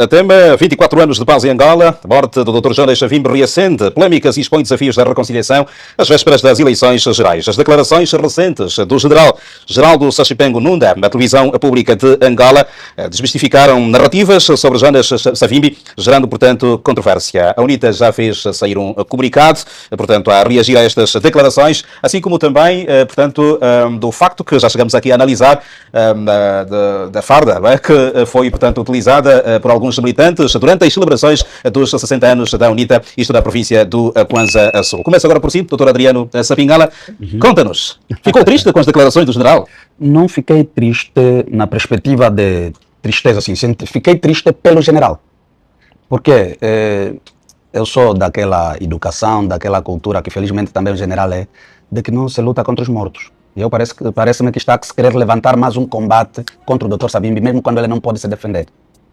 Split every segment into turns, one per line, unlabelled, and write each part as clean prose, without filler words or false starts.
Tema: 24 anos de paz em Angola. A morte do Dr. Jonas Savimbi reacende polémicas e expõe desafios da reconciliação às vésperas das eleições gerais. As declarações recentes do general Geraldo Sachipengo Nunda, na televisão pública de Angola, desmistificaram narrativas sobre Jonas Savimbi, gerando, portanto, controvérsia. A UNITA já fez sair um comunicado, portanto, a reagir a estas declarações, assim como também, portanto, do facto que já chegamos aqui a analisar da farda, que foi, portanto, utilizada por alguns militantes durante as celebrações dos 60 anos da UNITA, isto da província do Kwanza Sul. Começa agora por si, Dr. Adriano Sapingala. Conta-nos, ficou triste com as declarações do general?
Não fiquei triste na perspectiva de tristeza, assim, fiquei triste pelo general. Porque eu sou daquela educação, daquela cultura que felizmente também o general é, de que não se luta contra os mortos. E parece-me que está a se querer levantar mais um combate contra o Dr. Savimbi, mesmo quando ele não pode se defender.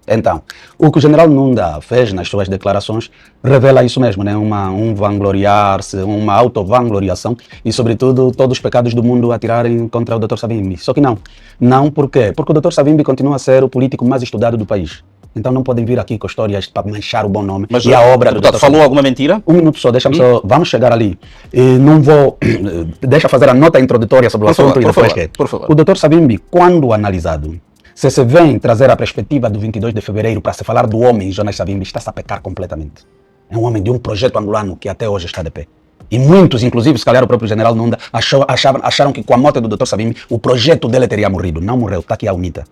Então, o que o general Nunda fez nas suas declarações revela isso mesmo, né? Um vangloriar-se, uma auto-vangloriação e, sobretudo, todos os pecados do mundo a tirarem contra o Dr. Savimbi. Só que não. Não, por quê? Porque o Dr. Savimbi continua a ser o político mais estudado do país. Então não podem vir aqui com histórias para manchar o bom nome.
Mas
e a obra do Dr.
falou alguma mentira?
Um minuto só, deixa-me só, vamos chegar ali. Não vou, deixa fazer a nota introdutória sobre o assunto e depois
por favor.
O Dr. Savimbi, quando analisado, se vem trazer a perspectiva do 22 de fevereiro para se falar do homem Jonas Savimbi, está-se a pecar completamente. É um homem de um projeto angolano que até hoje está de pé. E muitos, inclusive, se calhar o próprio general Nunda, acharam que com a morte do Dr. Savimbi, o projeto dele teria morrido. Não morreu, está aqui a UNITA.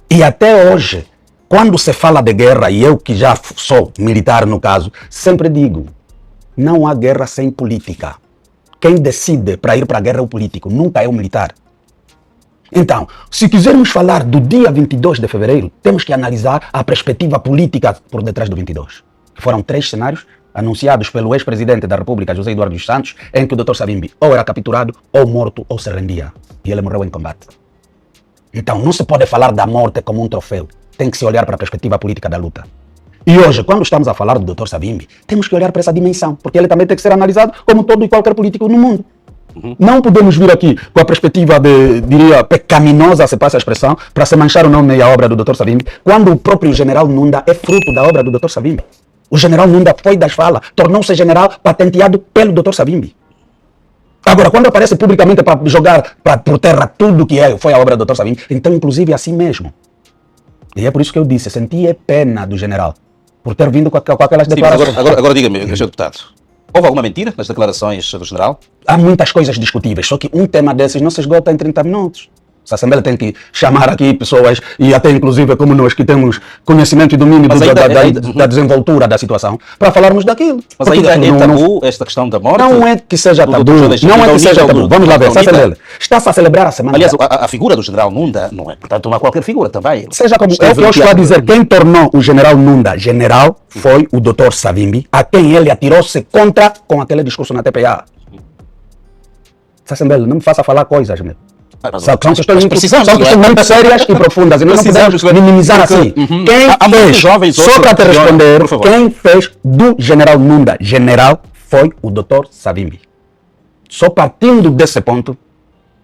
E até hoje, quando se fala de guerra, e eu que já sou militar no caso, sempre digo, não há guerra sem política. Quem decide para ir para a guerra é o político, nunca é o militar. Então, se quisermos falar do dia 22 de fevereiro, temos que analisar a perspectiva política por detrás do 22. Foram 3 cenários anunciados pelo ex-presidente da República, José Eduardo dos Santos, em que o Dr. Savimbi ou era capturado, ou morto, ou se rendia. E ele morreu em combate. Então, não se pode falar da morte como um troféu. Tem que se olhar para a perspectiva política da luta. E hoje, quando estamos a falar do Dr. Savimbi, temos que olhar para essa dimensão, porque ele também tem que ser analisado como todo e qualquer político no mundo. Não podemos vir aqui com a perspectiva diria, pecaminosa, se passa a expressão, para se manchar o nome e a obra do Dr. Savimbi, quando o próprio general Nunda é fruto da obra do Dr. Savimbi. O general Nunda foi das falas, tornou-se general patenteado pelo Dr. Savimbi. Agora, quando aparece publicamente para jogar por terra tudo que foi a obra do Dr. Savimbi, então, inclusive, é assim mesmo. E é por isso que eu disse, senti pena do general, por ter vindo com aquelas declarações.
Agora diga-me, Sr. Deputado, houve alguma mentira nas declarações do general?
Há muitas coisas discutíveis, só que um tema desses não se esgota em 30 minutos. A Assembleia tem que chamar aqui pessoas, e até inclusive como nós que temos conhecimento e domínio da desenvoltura da situação, para falarmos daquilo.
Mas ainda é tabu esta questão da morte?
Não é que seja tabu, não é que seja tabu. Vamos lá ver, está-se a celebrar a semana.
Aliás, a figura do general Nunda não é, portanto, uma qualquer figura também.
Seja como é o que eu estou a dizer, quem tornou o general Nunda general foi o Dr. Savimbi, a quem ele atirou-se contra com aquele discurso na TPA. Assembleia, não me faça falar coisas, meu. São questões muito sérias e profundas e não podemos minimizar assim. Quem fez, só para te responder, quem fez do general Nunda general foi o Dr. Savimbi. Só partindo desse ponto,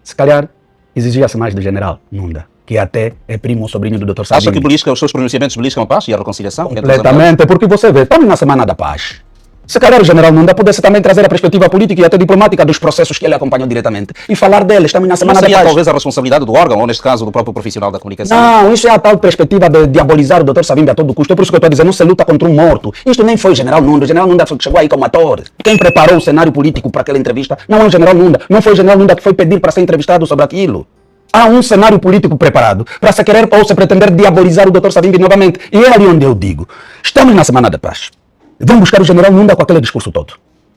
se calhar exigia-se mais do general Nunda, que até é primo ou sobrinho do Dr. Savimbi.
Acha que os seus pronunciamentos beliscam a paz e a reconciliação?
Completamente, porque você vê, estamos na Semana da Paz. Se calhar o general Nunda pudesse também trazer a perspectiva política e até diplomática dos processos que ele acompanhou diretamente e falar deles, estamos na Semana da Paz.
Talvez a responsabilidade do órgão, ou neste caso do próprio profissional da comunicação?
Não, isso é a tal perspectiva de diabolizar o Dr. Savimbi a todo custo. É por isso que eu estou a dizer, não se luta contra um morto. Isto nem foi o general Nunda. O general Nunda chegou aí como ator. Quem preparou o cenário político para aquela entrevista não é o general Nunda. Não foi o general Nunda que foi pedir para ser entrevistado sobre aquilo. Há um cenário político preparado para se querer ou se pretender diabolizar o Dr. Savimbi novamente. E é ali onde eu digo, estamos na Semana da Paz. Vão buscar o general Nunda com aquele discurso todo,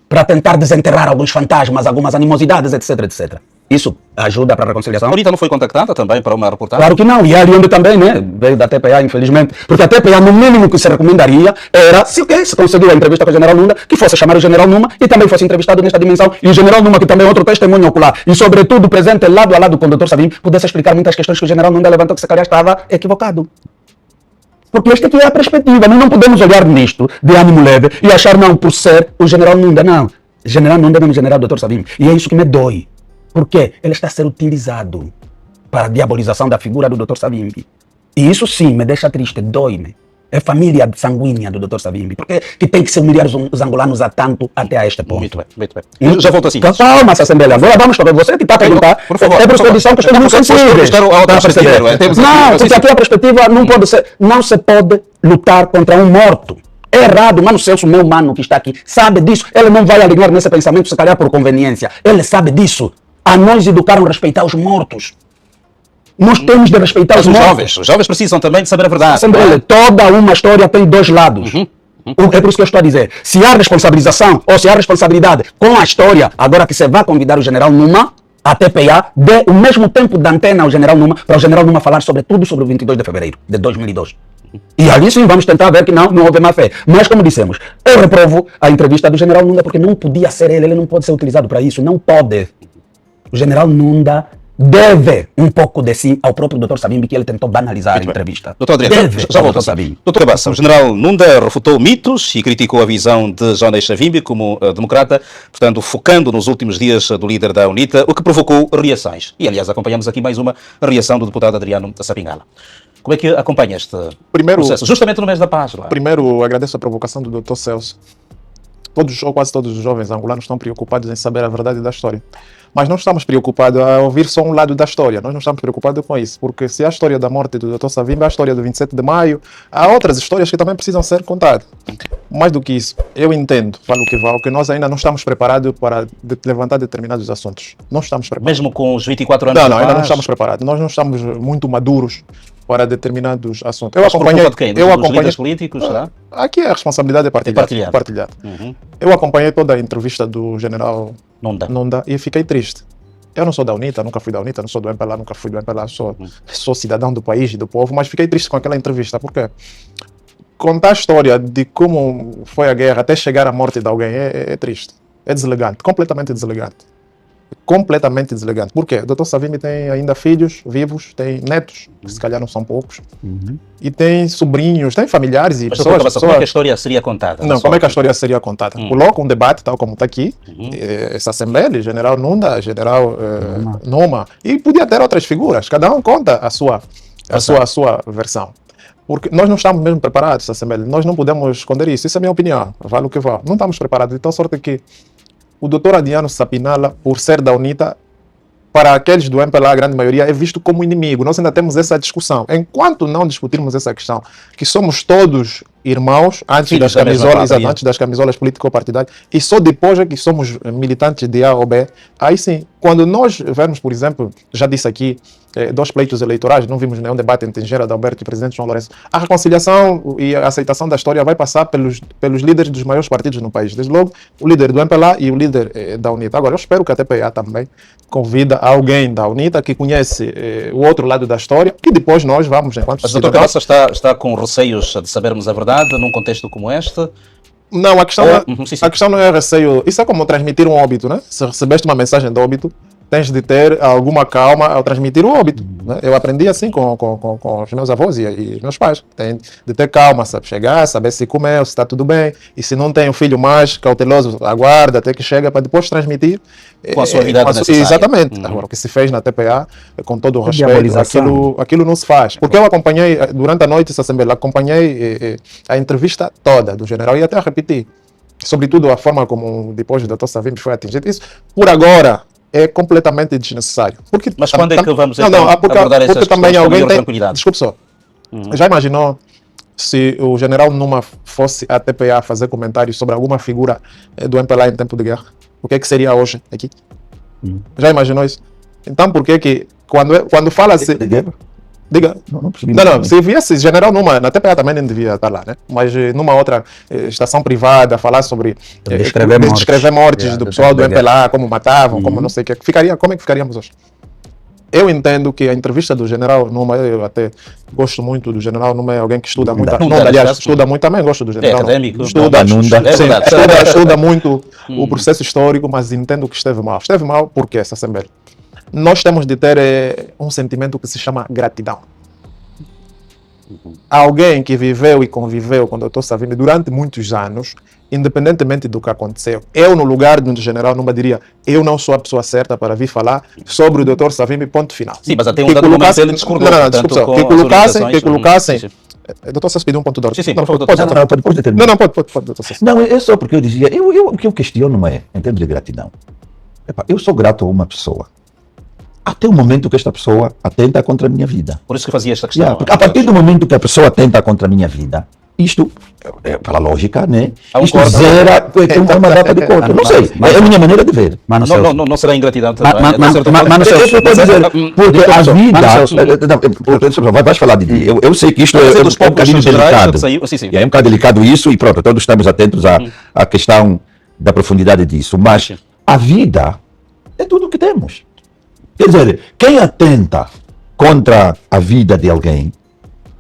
para tentar desenterrar alguns fantasmas, algumas animosidades, etc, etc. Isso ajuda para a reconciliação?
A UNITA não foi contactada também para uma reportagem?
Claro que não, e é ali onde também, né? Veio da TPA, infelizmente. Porque a TPA, no mínimo que se recomendaria, era, se conseguiu a entrevista com o general Nunda, que fosse chamar o general Numa e também fosse entrevistado nesta dimensão. E o general Numa, que também é outro testemunho ocular, e sobretudo presente lado a lado com o Dr. Savimbi, pudesse explicar muitas questões que o general Nunda levantou que se calhar estava equivocado. Porque esta aqui é a perspectiva, nós não podemos olhar nisto de ânimo leve e achar não por ser o general Nunda, não. O general Nunda é o general Dr. Savimbi. E é isso que me dói. Porque ele está a ser utilizado para a diabolização da figura do Dr. Savimbi. E isso sim me deixa triste, dói-me. É família sanguínea do Dr. Savimbi. Por que tem que se humilhar os angolanos a tanto até a este ponto?
Muito bem, muito bem. Eu já volto assim.
Calma, Assembleia. Agora vamos para você que está a perguntar.
Por favor.
É por expedição que estamos muito sensíveis. Não, porque aqui a perspectiva não pode ser, não se pode lutar contra um morto. É errado, mano Celso, meu mano que está aqui, sabe disso. Ele não vai alinhar nesse pensamento, se calhar por conveniência. Ele sabe disso. A nós educaram a respeitar os mortos. Nós temos de respeitar os mortos.
Os jovens precisam também de saber a verdade.
Assembleia, toda uma história tem dois lados. É por isso que eu estou a dizer. Se há responsabilização ou se há responsabilidade com a história, agora que você vai convidar o general Numa, a TPA, dê o mesmo tempo de antena ao general Numa, para o general Numa falar sobre tudo sobre o 22 de fevereiro de 2002. E ali sim vamos tentar ver que não houve má fé. Mas como dissemos, eu reprovo a entrevista do general Nunda porque não podia ser ele não pode ser utilizado para isso, não pode. O general Nunda deve um pouco de si ao próprio Dr. Savimbi, que ele tentou banalizar a entrevista.
Doutor Adriano, já voltou. Doutor Cabaça, o general Nunda refutou mitos e criticou a visão de Jonas Savimbi como democrata, portanto, focando nos últimos dias do líder da UNITA, o que provocou reações. E, aliás, acompanhamos aqui mais uma reação do deputado Adriano Sapingala. Como é que acompanha este processo? Justamente no mês da paz. Lá.
Primeiro, agradeço a provocação do Dr. Celso. Todos, ou quase todos os jovens angolanos estão preocupados em saber a verdade da história. Mas não estamos preocupados a ouvir só um lado da história. Nós não estamos preocupados com isso. Porque se há a história da morte do Dr. Savimbi, há a história do 27 de maio, há outras histórias que também precisam ser contadas. Mais do que isso, eu entendo, falo o que vale, que nós ainda não estamos preparados para levantar determinados assuntos. Não estamos preparados.
Mesmo com os 24 anos
Não, ainda não estamos preparados. Nós não estamos muito maduros para determinados assuntos.
Eu acompanhei dos líderes políticos, será?
Aqui a responsabilidade é partilhada. Eu acompanhei toda a entrevista do general Nunda e fiquei triste. Eu não sou da UNITA, nunca fui da UNITA, não sou do MPLA, nunca fui do MPLA, sou cidadão do país e do povo, mas fiquei triste com aquela entrevista, porque contar a história de como foi a guerra até chegar à morte de alguém é triste, é deselegante, completamente deselegante. Completamente deselegante. Por quê? O Dr. Savimbi tem ainda filhos vivos, tem netos, que se calhar não são poucos, e tem sobrinhos, tem familiares e
mas
pessoas.
Como é que a história seria contada?
Não, como é que a história seria contada? Coloca um debate, tal como está aqui, essa Assembleia, General Nunda, General Numa, e podia ter outras figuras, cada um conta a sua versão. Porque nós não estamos mesmo preparados, essa Assembleia, nós não podemos esconder isso, isso é a minha opinião, vale o que vale. Não estamos preparados, de tal sorte que o Dr. Adriano Sapinala, por ser da UNITA, para aqueles do MPLA, a grande maioria, é visto como inimigo. Nós ainda temos essa discussão. Enquanto não discutirmos essa questão, que somos todos irmãos, antes das camisolas, antes das camisolas político-partidárias, e só depois é que somos militantes de A ou B, aí sim, quando nós vermos, por exemplo, já disse aqui, 2 pleitos eleitorais, não vimos nenhum debate entre Engenheiro Adalberto e o presidente João Lourenço. A reconciliação e a aceitação da história vai passar pelos líderes dos maiores partidos no país. Desde logo, o líder do MPLA e o líder da UNITA. Agora, eu espero que a TPA também convida alguém da UNITA que conhece o outro lado da história, que depois nós vamos, enquanto
Mas o Dr. Cabaça está com receios de sabermos a verdade num contexto como este?
Não, a questão não é receio. Isso é como transmitir um óbito, né? Se recebeste uma mensagem de óbito, tens de ter alguma calma ao transmitir o óbito. Né? Eu aprendi assim com os meus avós e meus pais. Tem de ter calma, sabe? Chegar, saber se comeu, se está tudo bem. E se não tem um filho mais cauteloso, aguarda até que chega para depois transmitir.
Com a suavidade necessária.
Exatamente. Agora, o que se fez na TPA, com todo o respeito, aquilo não se faz. Porque eu acompanhei, durante a noite, essa Assembleia, acompanhei a entrevista toda do general e até repetir. Sobretudo a forma como depois o Dr. Savimbi foi atingido. Isso, por agora, é completamente desnecessário. Porque,
mas quando é que vamos abordar essas
também alguém tem
tranquilidade?
Desculpe só. Já imaginou se o general Numa fosse à TPA fazer comentários sobre alguma figura do MPLA em tempo de guerra? O que é que seria hoje aqui? Já imaginou isso? Então por que quando fala assim... Diga. Não, se viesse general Numa, na TPA também nem devia estar lá, né? Mas numa outra estação privada, falar sobre descrever mortes do pessoal do MPLA, como matavam, como não sei o que, como é que ficaríamos hoje? Eu entendo que a entrevista do general Numa, eu até gosto muito do general Numa, é alguém que estuda muito, aliás, estuda muito também, gosto do general.
É académico.
Estuda muito o processo histórico, mas entendo que esteve mal. Esteve mal porque essa Assembleia. Nós temos de ter um sentimento que se chama gratidão. Alguém que viveu e conviveu com o Dr. Savimbi durante muitos anos, independentemente do que aconteceu, eu no lugar do general Numa diria, eu não sou a pessoa certa para vir falar sobre o Dr. Savimbi, ponto final.
Sim, mas até um dado momento ele discordou.
Que colocassem Doutor Celso pediu um ponto de ordem.
Sim,
não,
por favor,
pode,
doutor.
Depois de terminar.
não, pode, doutor Celso.
Não, é só porque eu dizia, o que eu questiono é, em termos de gratidão, eu sou grato a uma pessoa, até o momento que esta pessoa atenta contra a minha vida.
Por isso que fazia esta questão.
Porque a partir do momento que a pessoa atenta contra a minha vida, isto, pela lógica, né?
Há um
Isto
corte.
zera, tem uma data de conta. Não sei, é a minha maneira de ver.
Mano Celso,
Não será ingratidão também.
Mano Celso,
Eu posso dizer, porque a vida... Vais falar de ti. Eu sei que isto é um bocadinho delicado.
Sim.
É um bocado delicado isso e pronto, todos estamos atentos à questão da profundidade disso. Mas a vida é tudo o que temos. Quer dizer, quem atenta contra a vida de alguém,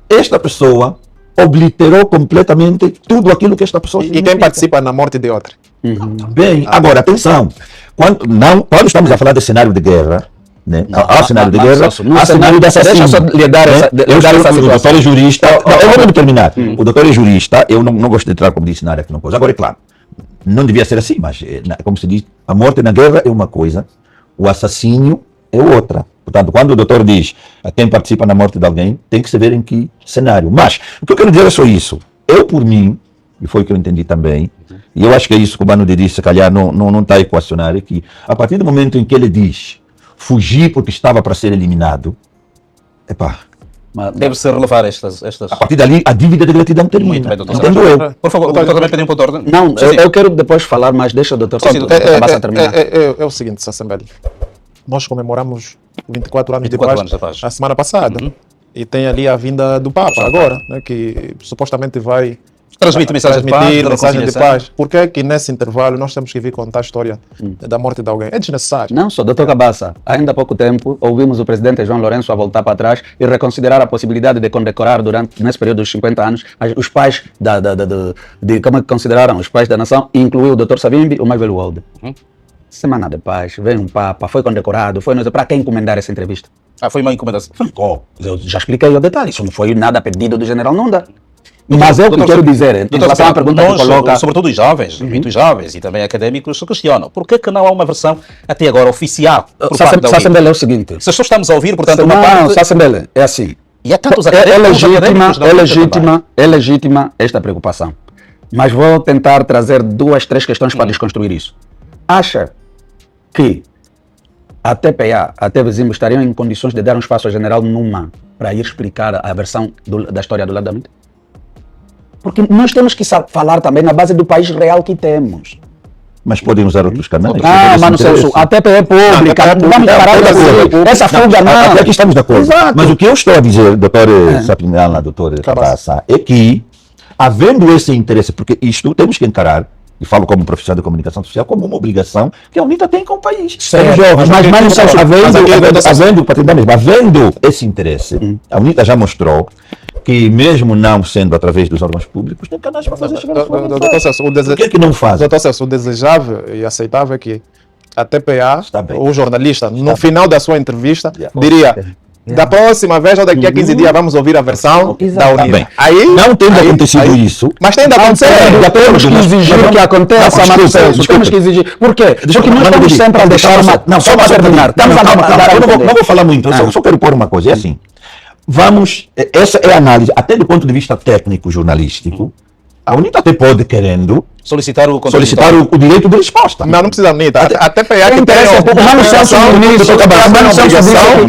esta pessoa obliterou completamente tudo aquilo que esta pessoa
E quem
significa.
participa na morte de outra?
Bem, agora, atenção. Quando estamos a falar de cenário de guerra, né? Há cenário de guerra, há cenário de assassino.
Deixa eu só lhe dar essa
O doutor é jurista. Eu vou terminar. O doutor é jurista. Eu não gosto de entrar como dicionário aqui, não coisa. Agora, é claro, não devia ser assim, mas, como se diz, a morte na guerra é uma coisa, o assassínio é outra. Portanto, quando o doutor diz a quem participa na morte de alguém, tem que saber em que cenário. Mas, o que eu quero dizer é só isso. Eu, por mim, e foi o que eu entendi também, e eu acho que é isso que o Mano disse, se calhar não está a equacionar, é que a partir do momento em que ele diz fugir porque estava para ser eliminado,
Deve-se relevar estas...
a partir dali a dívida de gratidão
Muito
termina.
bem, doutor.
Entendo eu.
Por favor, o doutor também pediu um ponto de ordem.
não,
Sim.
eu quero depois falar, mas deixa o doutor
Sim,
Santos acabar a terminar.
É o seguinte, Sassambelli. Nós comemoramos 24 anos
24
de
anos da
paz
paz.
a semana passada. E tem ali a vinda do Papa agora, né, que supostamente vai
Transmite mensagem de paz,
transmitir
de
mensagem de
reconciliação.
paz. Por que é que nesse intervalo nós temos que vir contar a história da morte de alguém? É desnecessário.
Não só, doutor Cabaça, ainda há pouco tempo ouvimos o presidente João Lourenço a voltar para trás e reconsiderar a possibilidade de condecorar nesse período dos 50 anos os pais como é que consideraram os pais da nação, e incluiu o doutor Savimbi, o mais velho Walde. Semana de paz, veio um Papa, foi condecorado, para quem encomendar essa entrevista?
Foi uma encomendação.
Eu já expliquei o detalhe, isso não foi nada pedido do general Nunda. Mas é o que eu quero dizer, em relação à pergunta que coloca...
Sobretudo os jovens, muitos jovens e também académicos se questionam. Por que não há uma versão até agora oficial por parte da UNITA?
Sassembele é o seguinte...
Se só estamos a ouvir, portanto, uma
Não,
parte...
Sassembele, é assim...
E há tantos académicos
É legítima esta preocupação. Mas vou tentar trazer 2, 3 questões para desconstruir isso. Acha que a TPA, a TV Zimbo, estariam em condições de dar um espaço ao general Numa para ir explicar a versão da história do lado da UNITA? Porque nós temos que falar também na base do país real que temos.
Mas podem usar outros canais.
Mano Celso, a TPA é pública, vamos parar de dizer essa fuga não.
Até aqui estamos de acordo.
Exato.
Mas o que eu estou a dizer, doutor Sapinala, doutor Cabaça, é que, havendo esse interesse, porque isto temos que encarar, e falo como profissional de comunicação social, como uma obrigação que a UNITA tem com o país.
Certo.
Mas Celso, havendo esse interesse, a UNITA já mostrou que mesmo não sendo através dos órgãos públicos, tem canais para fazer chegar a sua
Doutor Celso,
Por que é que não faz?
Doutor Celso, o desejável e aceitável é que a TPA,
Está bem.
o jornalista, no final da sua entrevista,
Yeah.
diria: da próxima vez ou daqui a 15 dias vamos ouvir a versão da
Está
UNITA.
bem. Não tendo acontecido isso,
Mas tem de acontecer.
Temos que exigir que aconteça, Mano Celso. Temos que exigir. Por quê? Porque nós estamos sempre a deixar uma...
Não, só para terminar. Eu não vou falar muito, eu só quero pôr uma coisa. É assim, essa é a análise, até do ponto de vista técnico, jornalístico, a UNITA até pode, querendo,
Solicitar o
direito de resposta.
Não precisa UNITA. A TPA que
interessa
tem
público. Mano Celso,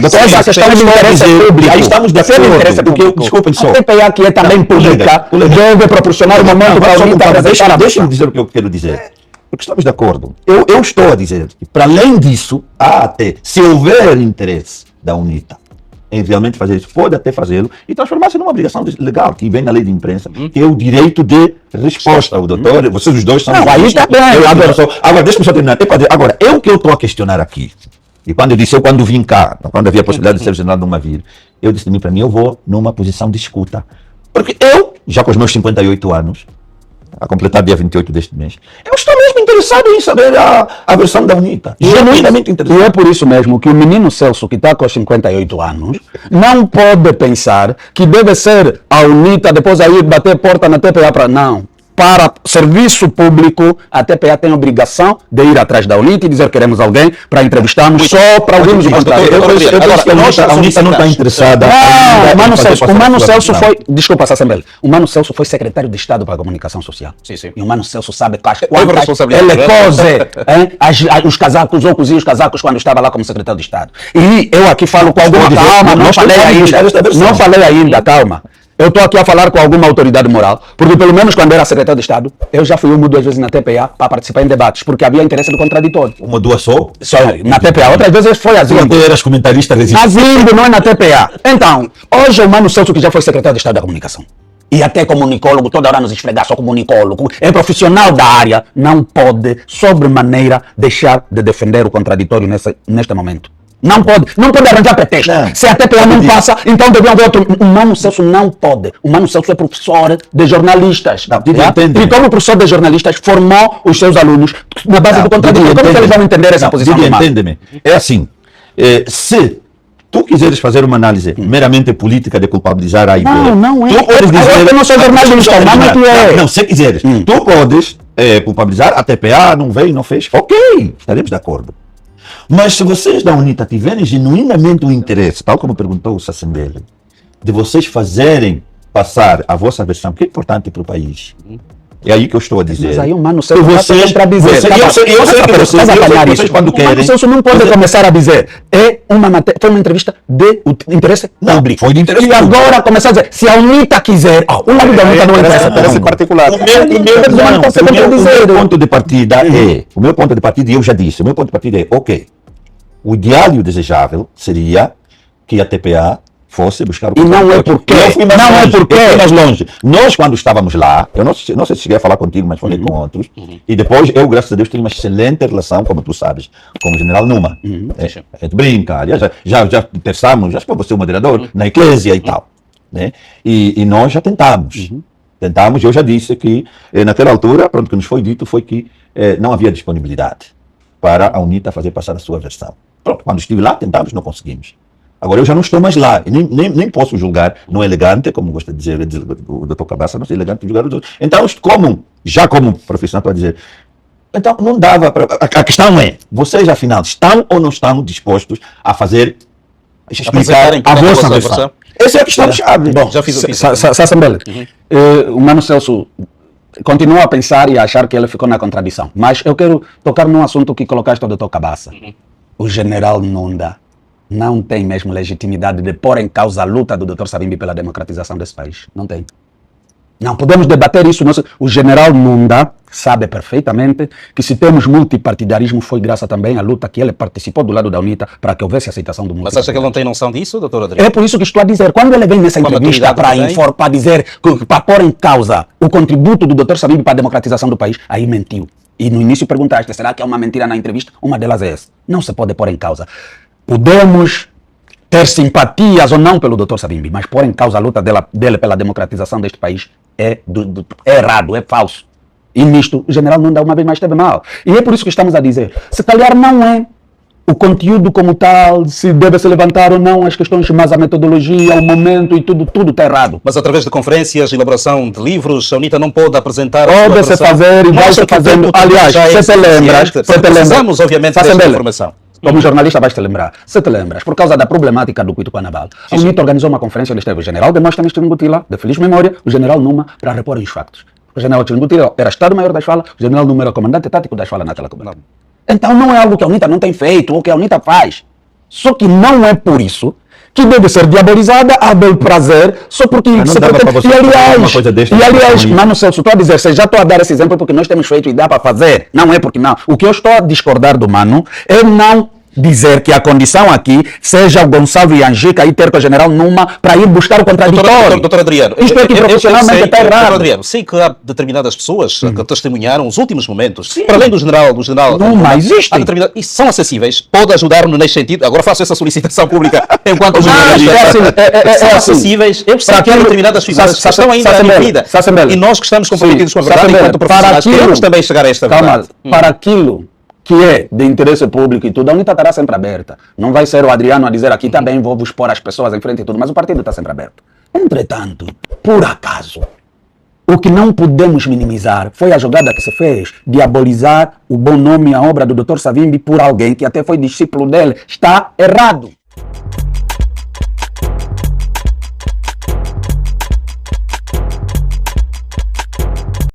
essa questão de interesse público.
Aí estamos de acordo. Desculpem só.
A TPA que é também pública deve proporcionar o momento para a UNITA apresentar.
Deixa-me dizer o que eu quero dizer. Porque estamos de acordo. Eu estou a dizer que, para além disso, há até, se houver interesse da UNITA em realmente fazer isso, pode até fazê-lo e transformar-se numa obrigação legal, que vem na lei de imprensa, que é o direito de resposta. O doutor, vocês os dois são...
Não, aí está bem.
Agora, deixa-me só terminar. Agora, o que eu estou a questionar aqui, e quando eu disse, quando vim cá, quando havia a possibilidade de ser general de uma vir, eu disse para mim, eu vou numa posição de escuta. Porque eu, já com os meus 58 anos, a completar dia 28 deste mês, eu estou mesmo interessado em saber a versão da UNITA. Genuinamente interessado.
E é por isso mesmo que o menino Celso, que está com 58 anos, não pode pensar que deve ser a UNITA depois aí bater porta na TPA para... Não. para serviço público, a TPA tem a obrigação de ir atrás da UNITA e dizer que queremos alguém para entrevistarmos só para ouvirmos o contrário.
A UNITA não está interessada.
O Mano Celso foi, desculpa, Sassambele, o Mano Celso foi secretário de Estado para a Comunicação Social.
Sim, sim.
E o Mano Celso sabe quantas
responsabilidade,
ele cose os casacos, ou cozia os casacos quando estava lá como secretário de Estado. E eu aqui falo com alguma calma, não falei ainda, calma. Eu estou aqui a falar com alguma autoridade moral, porque pelo menos quando era secretário de Estado, eu já fui uma ou duas vezes na TPA para participar em debates, porque havia interesse do contraditório.
Uma, duas só?
Só na TPA, outras vezes foi a Zimbo.
Tu eras comentarista resistente.
Na Zimbo, não é na TPA. Então, hoje o Mano Celso, que já foi secretário de Estado da Comunicação, e até comunicólogo, toda hora nos esfregar só comunicólogo, é profissional da área, não pode, sobremaneira, deixar de defender o contraditório neste momento. Não pode arranjar pretexto.
Não.
Se a TPA não passa, então deviam ver outro. O Mano Celso não pode. O Mano Celso é professor de jornalistas.
Não, entende.
E como professor de jornalistas, formou os seus alunos na base do contraditório. Como que eles vão entender essa posição do Mano?
Entende-me. É assim, se tu quiseres fazer uma análise meramente política de culpabilizar a IB,
não é.
tu podes dizer...
Eu não sou jornalista, não é.
Não, se quiseres, tu podes culpabilizar a TPA, não veio, não fez, ok, estaremos de acordo. Mas se vocês da UNITA tiverem genuinamente um interesse, tal como perguntou o Sassambele, de vocês fazerem passar a vossa versão, que é importante para o país. É aí que eu estou a dizer.
Mas aí o Mano Celso
vocês
para dizer.
Eu sei que vocês quando querem...
O Mano Celso não pode começar a dizer. Foi uma entrevista de interesse público.
Foi de interesse público.
E agora começar a dizer, se a UNITA quiser... o lado da UNITA não interessa.
Interesse particular.
O meu ponto de partida é... O meu ponto de partida, e eu já disse, o meu ponto de partida é, ok, o ideal e o desejável seria que a TPA fosse buscar o...
E não é porque...
Eu fui mais longe. Nós, quando estávamos lá, eu não sei se cheguei a falar contigo, mas falei com outros, e depois eu, graças a Deus, tenho uma excelente relação, como tu sabes, com o general Numa. A gente brinca, aliás, já pensamos, já foi você o moderador, na eclésia e tal. Né? E nós já tentamos. Tentamos, eu já disse que, naquela altura, pronto, o que nos foi dito foi que não havia disponibilidade para a UNITA fazer passar a sua versão. Pronto, quando estive lá, tentamos, não conseguimos. Agora eu já não estou mais lá, nem posso julgar, não é elegante, como gosta de dizer o Dr. Cabaça, não é elegante julgar os outros. Então, como profissional, estou a dizer, então não dava para... A questão é, vocês afinal estão ou não estão dispostos a fazer, explicar a vossa versão? Essa é a questão-chave.
Bom, já fiz o Sassambele, o Mano Celso continua a pensar e a achar que ele ficou na contradição, mas eu quero tocar num assunto que colocaste ao Dr. Cabaça. O general Nunda não tem mesmo legitimidade de pôr em causa a luta do Dr. Savimbi pela democratização desse país. Não tem. Não podemos debater isso. O general Nunda sabe perfeitamente que se temos multipartidarismo foi graças também à luta que ele participou do lado da UNITA para que houvesse aceitação do multipartidarismo.
Mas acha que ele não tem noção disso, doutor Adriano?
É por isso que estou a dizer. Quando ele vem nessa entrevista para dizer, para pôr em causa o contributo do Dr. Savimbi para a democratização do país, aí mentiu. E no início perguntaste, será que é uma mentira na entrevista? Uma delas é essa. Não se pode pôr em causa. Podemos ter simpatias ou não pelo Dr. Savimbi, mas pôr em causa a luta dele pela democratização deste país é errado, é falso. E nisto, o general Nunda uma vez mais esteve mal. E é por isso que estamos a dizer, se calhar não é o conteúdo como tal, se deve se levantar ou não as questões, mas a metodologia, o momento e tudo está errado.
Mas através de conferências, elaboração de livros, a UNITA não pode apresentar...
Pode-se fazer e vai-se fazendo. Aliás, se te lembras...
Precisamos, obviamente, desta informação.
Como jornalista vais te lembrar. Se te lembras, por causa da problemática do Cuito Carnaval, a UNITA organizou uma conferência, onde esteve o general Demóstenes Timbutila, de feliz memória, o general Numa, para repor os factos. O general Timbutila era Estado-Maior da Esfala, o general Numa era comandante tático da Esfala naquela comunidade. Então não é algo que a UNITA não tem feito, ou que a UNITA faz. Só que não é por isso que deve ser diabolizada a bel prazer, só porque... E aliás, Mano Celso, estou a dizer, já estou a dar esse exemplo porque nós temos feito e dá para fazer. Não é porque não. O que eu estou a discordar do Mano é não dizer que a condição aqui seja o Gonçalo e Angica e ter com o general Numa para ir buscar o contraditório.
Doutor Adriano,
isto é que profissionalmente está errado.
Doutor Adriano, sei que há determinadas pessoas que testemunharam os últimos momentos, para além do general
Numa, existe.
E são acessíveis, pode ajudar-nos nesse sentido. Agora faço essa solicitação pública enquanto jornalista. São acessíveis. Eu sei que há determinadas figuras que estão ainda em vida. E nós que estamos comprometidos com a verdade enquanto profissionais, queremos também chegar a esta verdade.
Para aquilo que é de interesse público e tudo, a UNITA estará sempre aberta. Não vai ser o Adriano a dizer aqui também vou expor as pessoas em frente e tudo, mas o partido está sempre aberto. Entretanto, por acaso, O que não podemos minimizar foi a jogada que se fez, diabolizar o bom nome e a obra do Dr. Savimbi por alguém que até foi discípulo dele. Está errado.